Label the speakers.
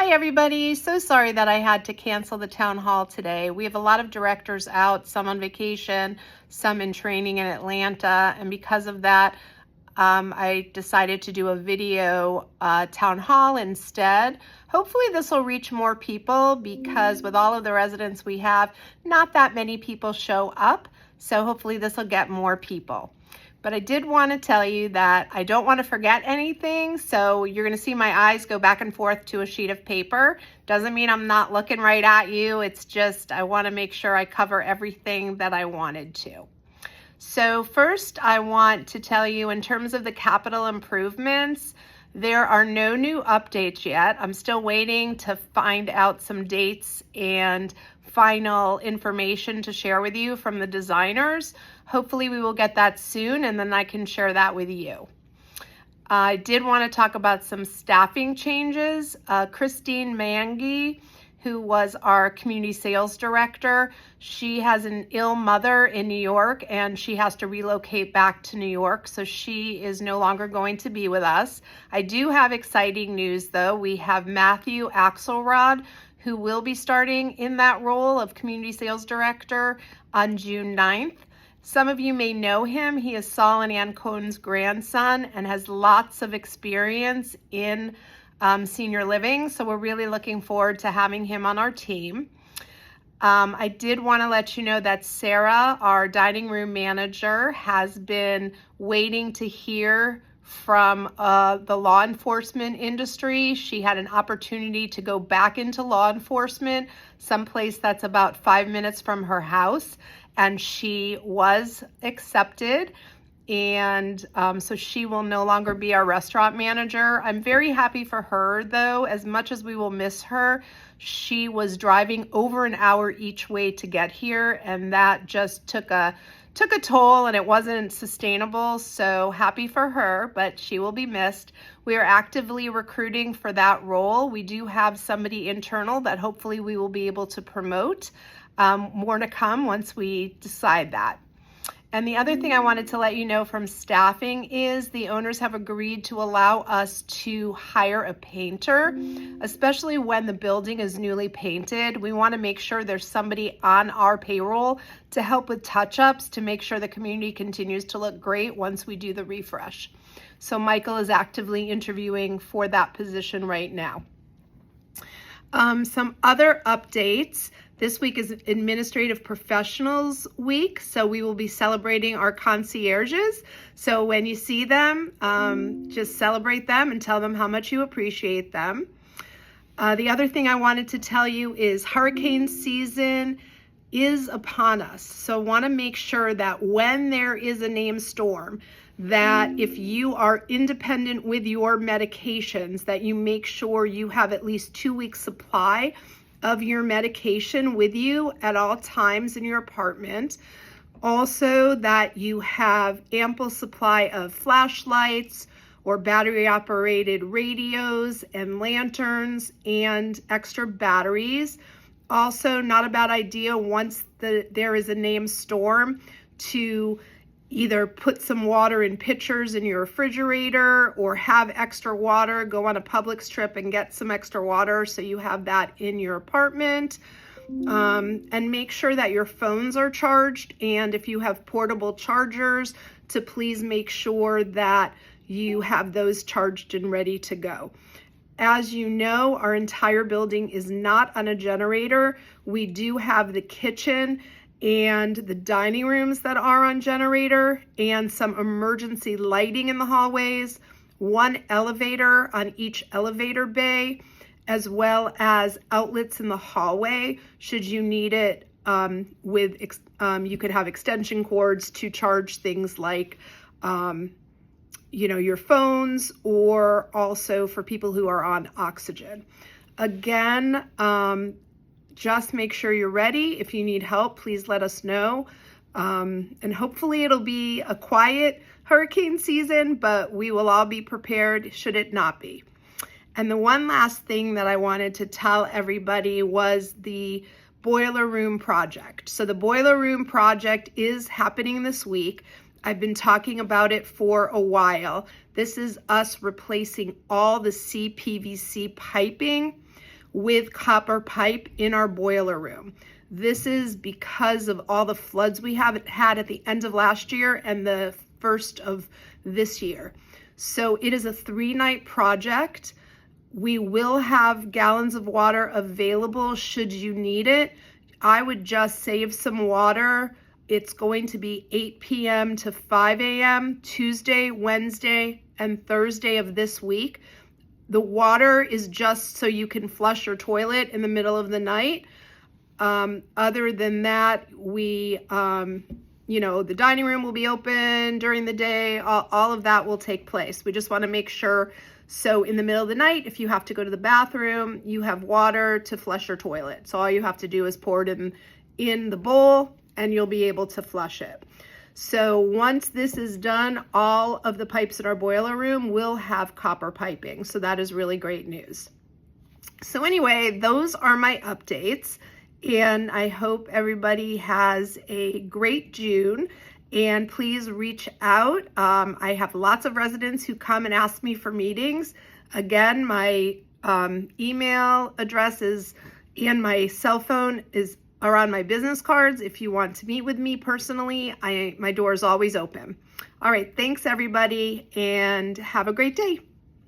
Speaker 1: Hi everybody, so sorry that I had to cancel the town hall today. We have a lot of directors out, some on vacation, some in training in Atlanta, and because of that, I decided to do a video town hall instead. Hopefully this will reach more people because with all of the residents we have, not that many people show up, so hopefully this will get more people. But I did want to tell you that I don't want to forget anything, so you're going to see my eyes go back and forth to a sheet of paper. Doesn't mean I'm not looking right at you, it's just I want to make sure I cover everything that I wanted to. So first I want to tell you in terms of the capital improvements, there are no new updates yet. I'm still waiting to find out some dates and final information to share with you from the designers. Hopefully we will get that soon and then I can share that with you. I did want to talk about some staffing changes. Christine Mangi, who was our community sales director, she has an ill mother in New York and she has to relocate back to New York, so she is no longer going to be with us. I do have exciting news though. We have Matthew Axelrod, who will be starting in that role of community sales director on June 9th. Some of you may know him. He is Saul and Ann Cohen's grandson and has lots of experience in senior living, so we're really looking forward to having him on our team. I did want to let you know that Sarah, our dining room manager, has been waiting to hear from the law enforcement industry. She had an opportunity to go back into law enforcement, someplace that's about 5 minutes from her house, and she was accepted. And so she will no longer be our restaurant manager. I'm very happy for her though, as much as we will miss her. She was driving over an hour each way to get here, and that just took a toll and it wasn't sustainable. So happy for her, but she will be missed. We are actively recruiting for that role. We do have somebody internal that hopefully we will be able to promote. More to come once we decide that. And the other thing I wanted to let you know from staffing is the owners have agreed to allow us to hire a painter, especially when the building is newly painted. We want to make sure there's somebody on our payroll to help with touch-ups to make sure the community continues to look great once we do the refresh. So Michael is actively interviewing for that position right now. Some other updates. This week is Administrative Professionals Week, so we will be celebrating our concierges. So when you see them, just celebrate them and tell them how much you appreciate them. The other thing I wanted to tell you is hurricane season is upon us. So want to make sure that when there is a named storm, that if you are independent with your medications, that you make sure you have at least 2 weeks supply of your medication with you at all times in your apartment. Also that you have ample supply of flashlights or battery operated radios and lanterns and extra batteries. Also not a bad idea once there is a named storm to either put some water in pitchers in your refrigerator or have extra water, go on a Publix trip and get some extra water so you have that in your apartment. And make sure that your phones are charged, and if you have portable chargers, to please make sure that you have those charged and ready to go. As you know, our entire building is not on a generator. We do have the kitchen and the dining rooms that are on generator and some emergency lighting in the hallways, one elevator on each elevator bay, as well as outlets in the hallway should you need it. You could have extension cords to charge things like your phones, or also for people who are on oxygen. Again, just make sure you're ready. If you need help, please let us know. And hopefully it'll be a quiet hurricane season, but we will all be prepared should it not be. And the one last thing that I wanted to tell everybody was the boiler room project. So the boiler room project is happening this week. I've been talking about it for a while. This is us replacing all the CPVC piping. with copper pipe in our boiler room. This is because of all the floods we have had at the end of last year and the first of this year. So it is a 3-night project. We will have gallons of water available should you need it. I would just save some water. It's going to be 8 p.m. to 5 a.m. Tuesday, Wednesday, and Thursday of this week. The water is just so you can flush your toilet in the middle of the night. Other than that, we, the dining room will be open during the day. All of that will take place. We just want to make sure, so in the middle of the night, if you have to go to the bathroom, you have water to flush your toilet. So all you have to do is pour it in the bowl and you'll be able to flush it. So once this is done, all of the pipes in our boiler room will have copper piping. So that is really great news. So anyway, those are my updates. And I hope everybody has a great June, and please reach out. I have lots of residents who come and ask me for meetings. Again, my email address and my cell phone are on my business cards. If you want to meet with me personally, my door is always open. All right, thanks everybody, and have a great day.